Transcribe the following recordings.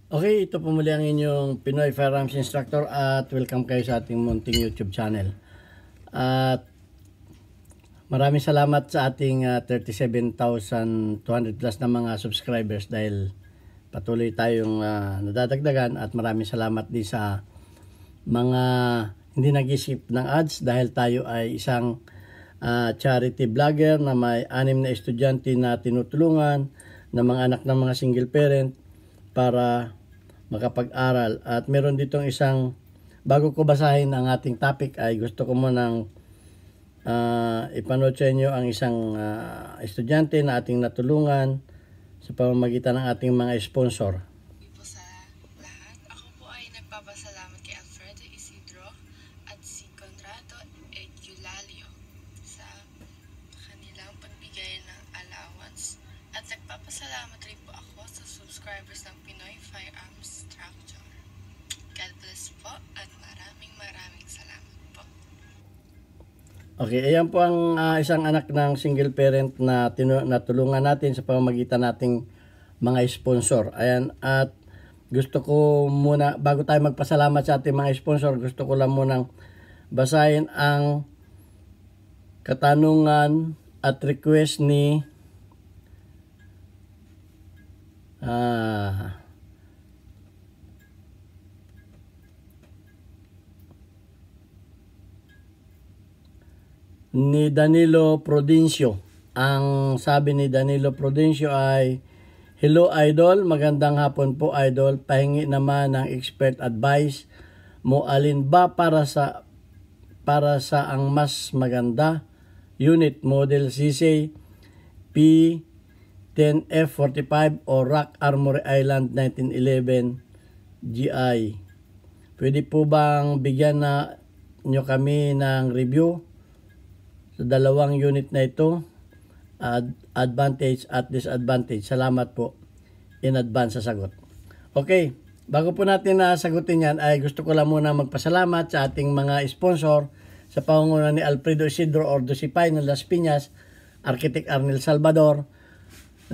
Okay, ito po muli ang inyong Pinoy Firearms Instructor at welcome kayo sa ating munting YouTube channel. At maraming salamat sa ating 37,200 plus na mga subscribers dahil patuloy tayong nadadagdagan at maraming salamat din sa mga hindi nag-isip ng ads dahil tayo ay isang charity vlogger na may 6 na estudyante na tinutulungan na mga anak ng mga single parent para makapag-aral. At meron ditong isang, bago ko basahin ang ating topic ay gusto ko munang ipanood sa inyo ang isang estudyante na ating natulungan sa pamamagitan ng ating mga sponsor. Po sa lahat, ako po ay nagpapasalamat kay Alfredo Isidro at si Conrado Eulalio sa kanilang pagbigay ng allowance at nagpapasalamat rin po ako sa subscribers ng Pinoy Firearms Instructor. God bless po at maraming salamat po. Okay, ayan po ang isang anak ng single parent na natulungan natin sa pamamagitan nating mga sponsor. Ayan, at gusto ko muna, bago tayo magpasalamat sa ating mga sponsor, gusto ko lang munang basahin ang katanungan at request ni ni Danilo Prudencio. Ang sabi ni Danilo Prudencio ay, "Hello Idol, magandang hapon po Idol. Pahingi naman ng expert advice mo, alin ba para sa ang mas maganda? Unit Model CC P10F45 o Rock Armory Island 1911 GI. Pwede po bang bigyan na nyo kami ng review sa dalawang unit na ito, advantage at disadvantage? Salamat po in advance sa sagot." Okay, bago po natin sagutin yan ay gusto ko lang muna magpasalamat sa ating mga sponsor sa pangunguna ni Alfredo Isidro or Dosipay ng Las Piñas, Architect Arnel Salvador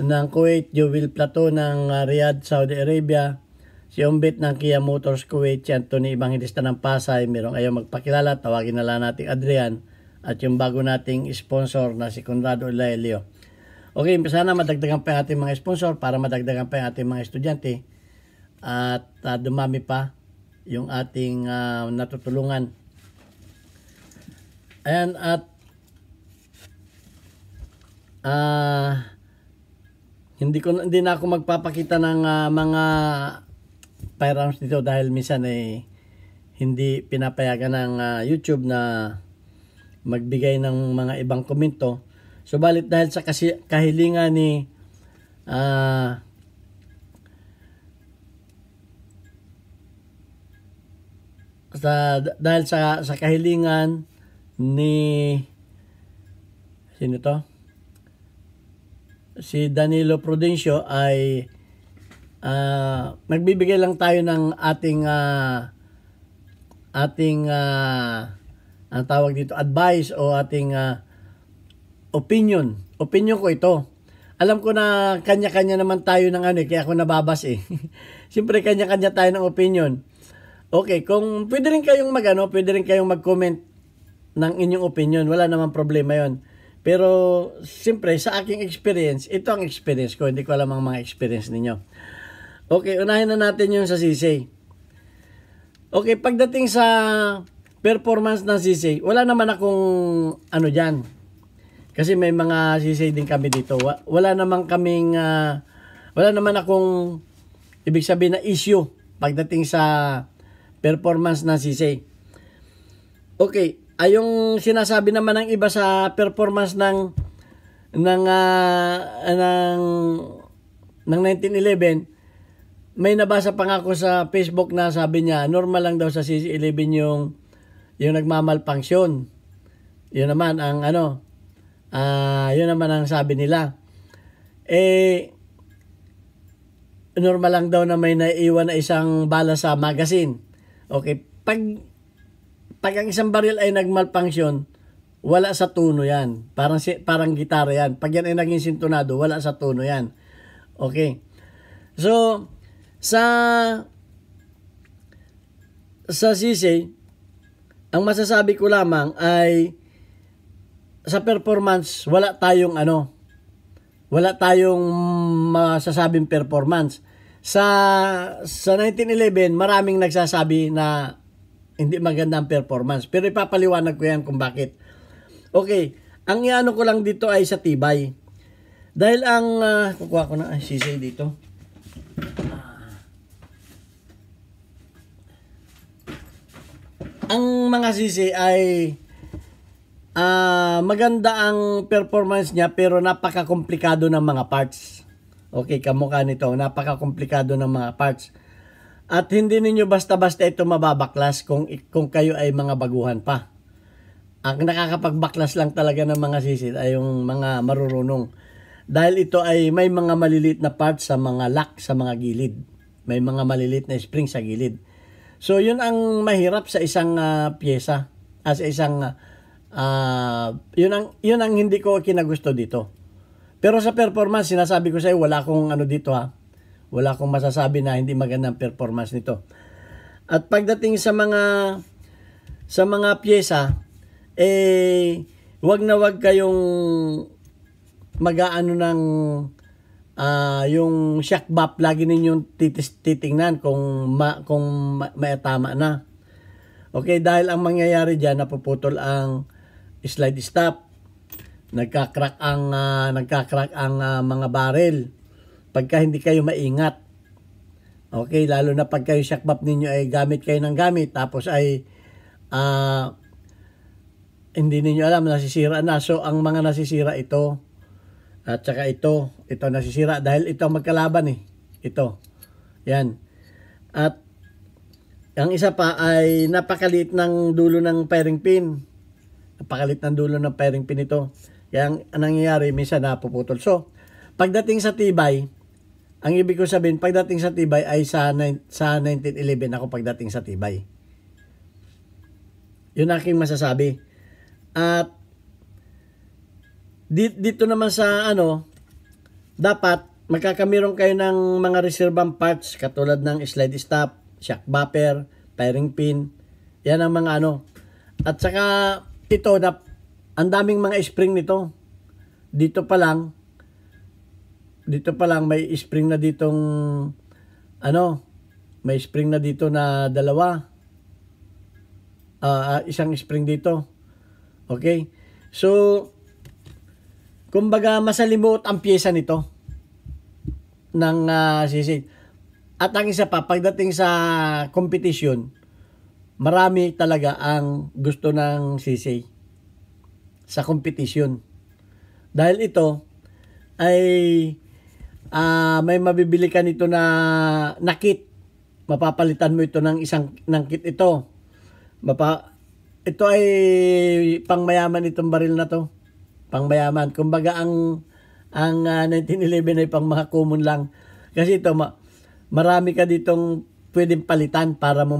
ng Kuwait, Jowil Plato ng Riyadh, Saudi Arabia, si Umbit ng Kia Motors Kuwait, si Anthony Evangelista ng Pasay, merong ayaw magpakilala, tawagin na lang natin Adrian, at yung bago nating sponsor na si Conrado Eulalio. Okay, sana madagdagan pa yung ating mga sponsor para madagdagan pa yung ating mga estudyante at dumami pa yung ating natutulungan. Ayan, at hindi na ako magpapakita ng mga firearms dito dahil minsan hindi pinapayagan ng YouTube na magbigay ng mga ibang komento. Subalit dahil sa kahilingan ni sa kahilingan ni sino to? Si Danilo Prudencio ay nagbibigay lang tayo ng ating ang tawag dito advice o ating opinion ko ito. Alam ko na kanya-kanya naman tayo ng kaya ako nababas Siyempre kanya-kanya tayo ng opinion. Okay, kung pwede rin kayong pwede rin kayong mag-comment ng inyong opinion, wala namang problema 'yon. Pero siyempre sa aking experience, ito ang experience ko, hindi ko alam ang mga experience ninyo. Okay, unahin na natin yung sa CC. Okay, pagdating sa performance ng CC, wala naman akong dyan. Kasi may mga CC din kami dito. Wala naman akong ibig sabihin na issue pagdating sa performance ng CC. Okay, yung sinasabi naman ng iba sa performance ng 1911, may nabasa pa nga ako sa Facebook na sabi niya, normal lang daw sa CC11 yung nagmamalfunction. Yun naman ang yun naman ang sabi nila. Normal lang daw na may naiiwan na isang bala sa magazine. Okay, pag ang isang baril ay nagmalfunction, wala sa tuno yan. Parang gitara yan. Pag yan ay naging sintonado, wala sa tuno yan. Okay. So, Sa sisi, ang masasabi ko lamang ay sa performance, wala tayong masasabing performance. Sa 1911, maraming nagsasabi na hindi maganda ang performance. Pero ipapaliwanag ko yan kung bakit. Okay, ang iano ko lang dito ay sa tibay. Dahil kukuha ko na sisi dito. Ang mga sisi ay maganda ang performance niya pero napaka-komplikado ng mga parts. Okay, kamukha nito, napaka-komplikado ng mga parts. At hindi ninyo basta-basta ito mababaklas kung kayo ay mga baguhan pa. Ang nakakapagbaklas lang talaga ng mga sisi ay yung mga marurunong. Dahil ito ay may mga maliliit na parts sa mga lock, sa mga gilid. May mga maliliit na spring sa gilid. So, yun ang mahirap sa isang pyesa. Sa isang, yun ang hindi ko kinagusto dito. Pero sa performance, sinasabi ko sa iyo, wala akong dito Wala akong masasabi na hindi magandang performance nito. At pagdating sa mga pyesa, wag na wag kayong mag-aano ng yung shock valve, lagi ninyong titingnan kung may tama na. Okay, dahil ang mangyayari diyan, napuputol ang slide stop, nagka-crack ang mga barrel pagka hindi kayo maingat. Okay, lalo na pag kayo shock valve ninyo ay gamit kayo ng gamit, tapos ay hindi ninyo alam, nasisira na. So, ang mga nasisira ito, at saka ito nasisira dahil ito magkalaban Ito. Yan. At ang isa pa ay napakaliit ng dulo ng firing pin. Napakaliit ng dulo ng firing pin ito. Kaya ang nangyayari, minsan napuputol. So, pagdating sa tibay, ang ibig ko sabihin, pagdating sa tibay ay sa 1911 ako pagdating sa tibay. Yun aking masasabi. At dito naman sa dapat magkakamiron kayo ng mga reservang parts katulad ng slide stop, shock buffer, firing pin. Yan ang mga At saka ito, ang daming mga spring nito. Dito pa lang may spring na ditong may spring na dito na dalawa. Isang spring dito. Okay? So, kumbaga masalimuot ang pyesa nito ng sisi. At ang isa pa, pagdating sa competition, marami talaga ang gusto ng sisi sa competition. Dahil ito ay may mabibili ka nito na kit. Mapapalitan mo ito ng kit ito. Ito ay pangmayaman itong baril na to. Pangmayaman. Kumbaga ang 1911 ay pang mga common lang. Kasi ito marami ka ditong pwedeng palitan para mo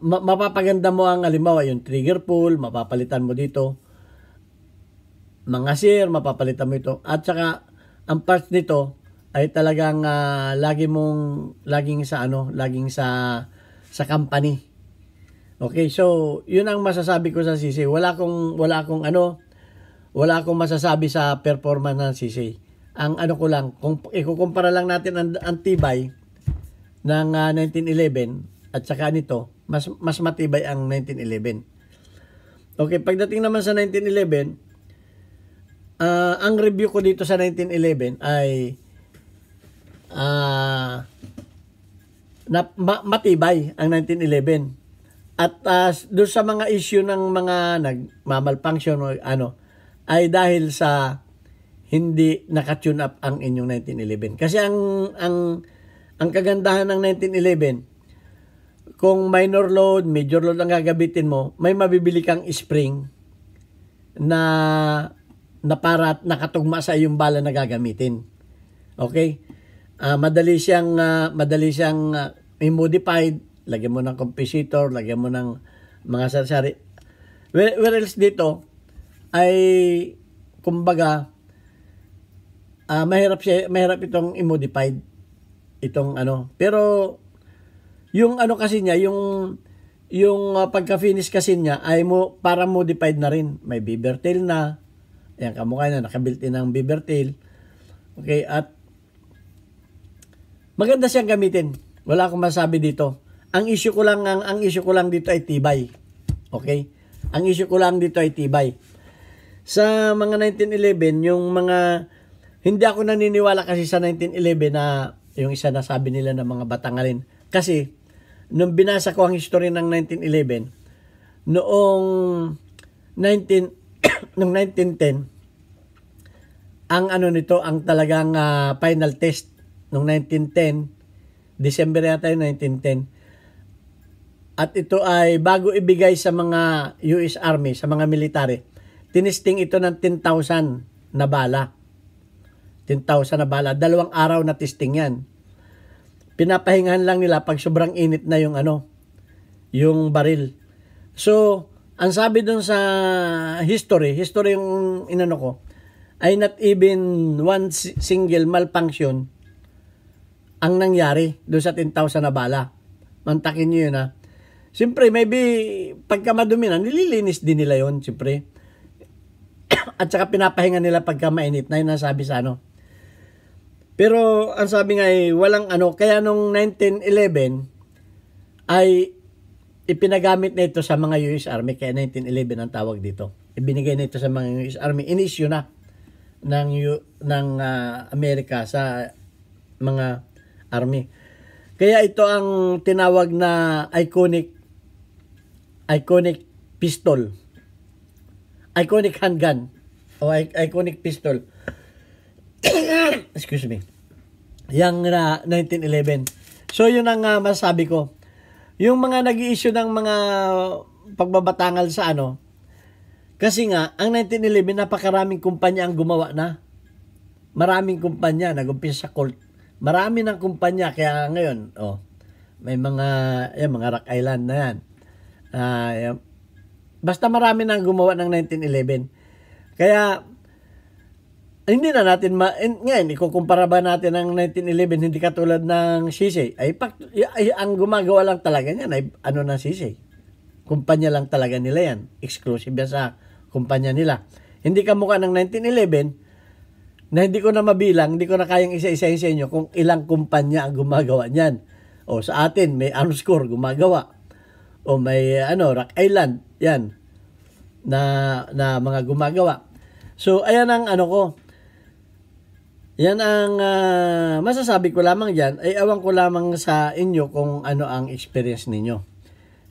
mapapaganda mo ang halimbawa yung trigger pull, mapapalitan mo dito. Mga sear, mapapalitan mo ito. At saka ang parts nito ay talagang laging sa company. Okay, so yun ang masasabi ko sa sisi. Wala akong masasabi sa performance ng sisi. Ang ko lang, kung ikukumpara lang natin ang tibay ng 1911 at saka nito, mas matibay ang 1911. Okay, pagdating naman sa 1911, ang review ko dito sa 1911 ay matibay ang 1911. At doon sa mga issue ng mga nagmamalfunction o ay dahil sa hindi naka-tune up ang inyong 1911. Kasi ang kagandahan ng 1911, kung minor load, major load ang gagamitin mo, may mabibili kang spring na para nakatugma sa iyong bala na gagamitin. Okay? Madali siyang i-modified, lagyan mo ng compensator, lagyan mo ng mga sari-sari. Where else dito ay kumbaga mahirap itong i-modified itong ano. Pero yung ano kasi niya, yung pagka-finish kasi niya ay parang modified na rin. May beaver tail na. Ayan, kamukha na nakabuilt in ng beaver tail. Okay, at maganda siyang gamitin. Wala akong masabi dito. Ang issue ko lang dito ay tibay. Okay? Ang issue ko lang dito ay tibay. Sa mga 1911, yung mga hindi ako naniniwala kasi sa 1911 na yung isa na sabi nila ng mga Batangalin. Kasi nung binasa ko ang history ng 1911, noong 1910, ang ano nito, ang talagang final test noong 1910, December yata yung 1910. At ito ay bago ibigay sa mga US Army, sa mga military, tinesting ito ng 10,000 na bala. 10,000 na bala. 2 araw na testing yan. Pinapahingahan lang nila pag sobrang init na yung ano, yung baril. So, ang sabi dun sa history yung inano ko, ay not even one single malfunction ang nangyari doon sa 10,000 na bala. Mantakin nyo yun ha. Siyempre, maybe pagka madumi na, nililinis din nila yun, siyempre. At saka pinapahinga nila pagka mainit na yun ang sabi sa ano. Pero ang sabi nga ay walang ano, kaya nung 1911 ay ipinagamit na ito sa mga US Army, kaya 1911 ang tawag dito. Ibinigay na ito sa mga US Army, in-issue na ng Amerika sa mga Army. Kaya ito ang tinawag na iconic pistol. Iconic handgun o iconic pistol. Excuse me. Yang 1911. So yun ang masasabi ko. Yung mga nag-i-issue ng mga pagbabatangal sa ano, kasi nga, ang 1911, napakaraming kumpanya ang gumawa na. Maraming kumpanya, nag-umpisa sa Colt. Marami ng kumpanya, kaya ngayon, may mga Rock Island na yan. Basta marami nang gumawa ng 1911. Kaya, hindi na natin, ngayon, ikukumpara ba natin ang 1911, hindi katulad ng Sisay. Ang gumagawa lang talaga niyan, ay ano na Sisay. Kumpanya lang talaga nila yan. Exclusive yan sa kumpanya nila. Hindi kamukha ng 1911 na hindi ko na mabilang, hindi ko na kayang isa-isahin sa inyo kung ilang kumpanya ang gumagawa niyan. O sa atin, may Armscor gumagawa. O may Rock Island, yan, na mga gumagawa. So, ayan ang ano ko. Yan ang masasabi ko lamang dyan. Ay awan ko lamang sa inyo kung ano ang experience ninyo.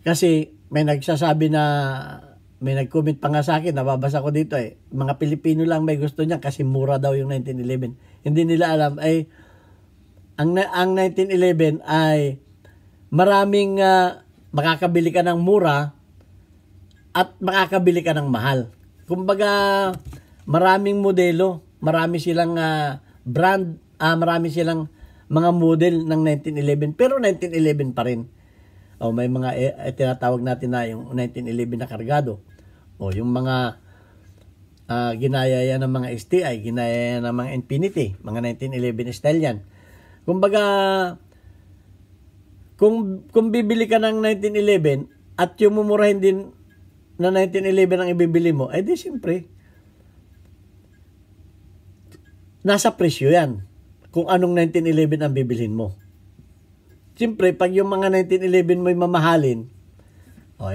Kasi may nagsasabi na, may nag-comment pa nga sa akin, nababasa ko dito mga Pilipino lang may gusto niya kasi mura daw yung 1911. Hindi nila alam ay ang 1911 ay maraming makakabili ka ng mura at makakabili ka ng mahal. Kumbaga maraming modelo, marami silang brand, marami silang mga model ng 1911 pero 1911 pa rin. May mga tinatawag natin na yung 1911 na kargado. Yung mga ginaya yan ng mga STI, ginaya yan ng mga Infinity, mga 1911 style yan. Kumbaga, kung bibili ka ng 1911 at yung mumurahin din na 1911 ang ibibili mo, di siyempre, nasa presyo yan. Kung anong 1911 ang bibilhin mo. Siyempre, pag yung mga 1911 mo'y mamahalin,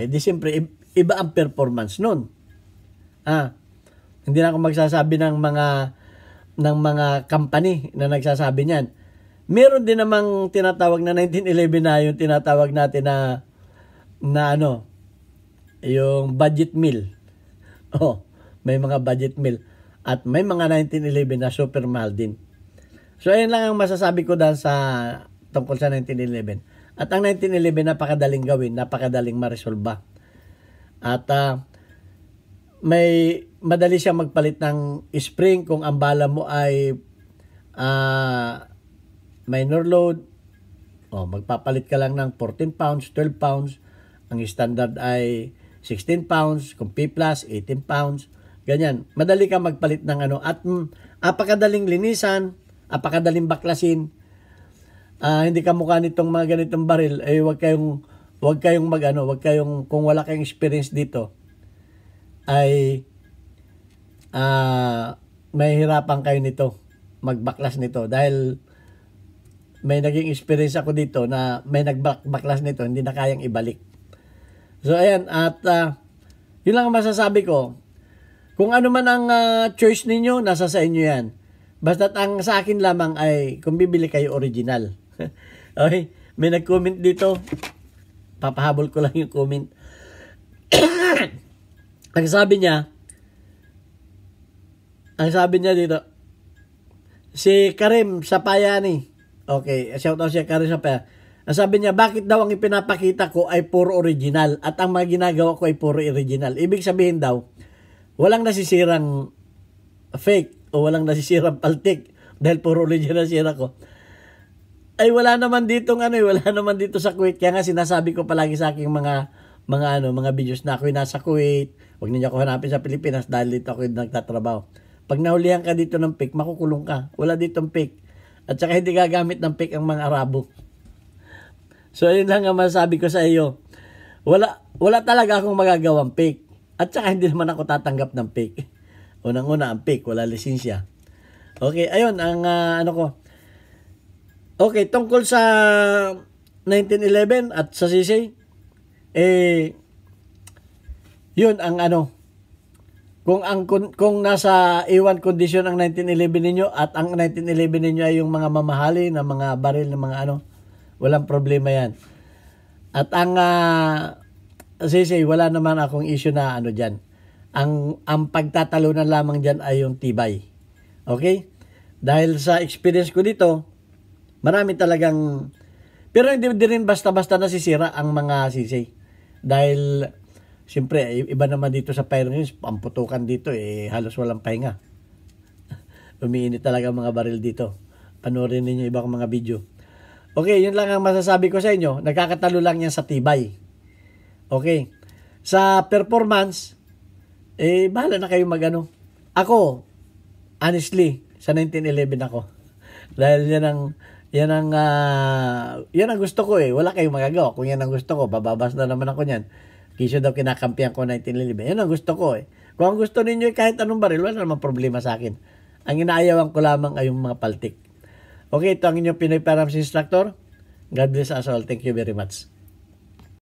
di siyempre, iba ang performance nun. Hindi na ako magsasabi ng mga company na nagsasabi niyan. Meron din namang tinatawag na 1911 na yung tinatawag natin na yung budget meal. May mga budget meal. At may mga 1911 na super mahal din. So, ayun lang ang masasabi ko dahil tungkol sa 1911. At ang 1911, napakadaling gawin, napakadaling maresolba. At may madali siyang magpalit ng spring kung ang bala mo ay minor load. Magpapalit ka lang ng 14 pounds, 12 pounds. Ang standard ay 16 pounds, kung P+, 18 pounds. Ganyan. Madali ka magpalit ng ano. At apakadaling linisan, apakadaling baklasin. Hindi ka mukha nitong mga ganitong baril, wag kayong kung wala kayong experience dito, ay mahihirapan kayo nito, magbaklas nito. Dahil may naging experience ako dito na may nagbaklas nito, hindi na kayang ibalik. So, ayan. At yun lang ang masasabi ko. Kung ano man ang choice ninyo, nasa sa inyo yan. Basta't ang sa akin lamang ay kung bibili kayo original. Okay, may nag-comment dito. Papahabol ko lang yung comment. Ang sabi niya dito, si Karim Sapayani. Okay, shout out si Karim Sapayani. Ang sabi niya, bakit daw ang ipinapakita ko ay puro original at ang mga ginagawa ko ay puro original? Ibig sabihin daw, walang nasisirang fake o walang nasisirang paltik dahil puro original sira ko. Ay wala naman dito sa Kuwait. Kaya nga sinasabi ko palagi sa aking mga videos na ako'y nasa Kuwait. Huwag niyo ako hanapin sa Pilipinas dahil dito ako nagtatrabaho. Pag nahulihan ka dito ng fake, makukulong ka. Wala ditong fake. At saka hindi gagamit ng fake ang mga Arabo. So yun lang ang masasabi ko sa iyo. Wala talaga akong magagawang fake. At saka hindi naman ako tatanggap ng fake. Unang-una ang fake, wala lisensya. Okay, ayun ang ano ko. Okay, tungkol sa 1911 at sa Sisay, yun ang ano, kung nasa A1 condition ang 1911 ninyo at ang 1911 ninyo ay yung mga mamahali na mga baril na mga ano, walang problema yan. At ang Sisay, wala naman akong issue na ano dyan. Ang pagtatalunan lamang dyan ay yung tibay. Okay? Dahil sa experience ko dito, marami talagang, pero hindi rin basta-basta nasisira ang mga Sisay. Dahil, siyempre, iba naman dito sa firearms, ang putukan dito, halos walang pahinga. Umiinit talaga mga baril dito. Panoorin ninyo ibang mga video. Okay, yun lang ang masasabi ko sa inyo. Nagkakatalo lang yan sa tibay. Okay. Sa performance, bahala na kayo magano. Ako, honestly, sa 1911 ako. Dahil yan ang gusto ko Wala kayong magagawa. Kung yan ang gusto ko, bababas na naman ako niyan. Kisyo daw kinakampihan ko 1911. Yan ang gusto ko Kung ang gusto ninyo kahit anong baril, wala naman problema sa akin. Ang inaayawan ko lamang ay yung mga paltik. Okay, ito ang inyong Pinoy Firearms Instructor. God bless us all. Thank you very much.